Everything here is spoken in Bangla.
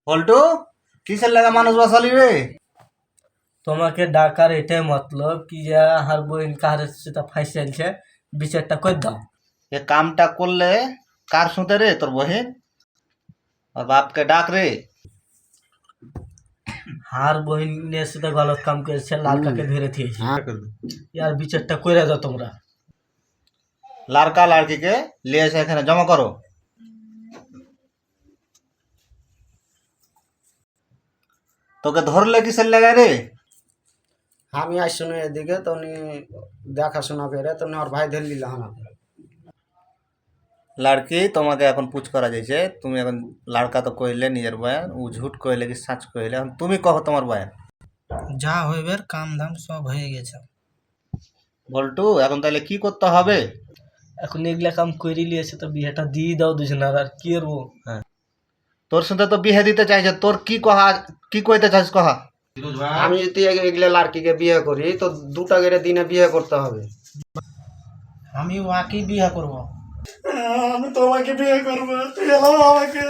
পল্টু কিসের লাগা মানুষ বসালি রে? তোমাকে ডাকার এটাই মতলব কি যে হার বইন কার সেটা ফাইসাইলছে, বিচারটা করে দাও। এ কামটা করলে কার শুতে রে? তোর বহিন আর বাপকে ডাক রে। হার বহিনের সাথে গলত কাম করেছে, লালকাকে ধরে দিয়েছে। ইয়ার বিচারটা করে দাও তোমরা। লাড়কা লাড়কিকে নিয়ে এসে এখানে জমা করো। তোকে ধরলে কিসের লাগা রে? আমি আসছি এদিকে তো উনি দেখাশোনা করে তো উনি ওর ভাই ধরে নিল আমাকে। লাড়কি তোমাকে এখন পুছ করা যাইছে, তুমি এখন লাড়কা তো কইলে নিজের বয়ান, ও ঝুট কইলে কি সাঁচ কইলে, এখন তুমি কহ তোমার বয়ান। যা হইবার কাম ধাম সব হয়ে গেছে। বল্টু এখন তাহলে কি করতে হবে? এখন এগুলা কাম করে নিয়েছে তো বিয়েটা দিয়ে দাও দুজনের, আর কি করবো। তোর সাথে তো বিয়ে দিতে চাইছে, তোর কি কহা, কি কইতে চাইছ কহা। আমি যদি এগুলো লাড়কিকে বিয়ে করি তো দুটা করে দিনে বিয়ে করতে হবে। আমি ওয়াকেই বিয়ে করব। আমি তোমাকে বিয়ে করবো, তুই আমাকে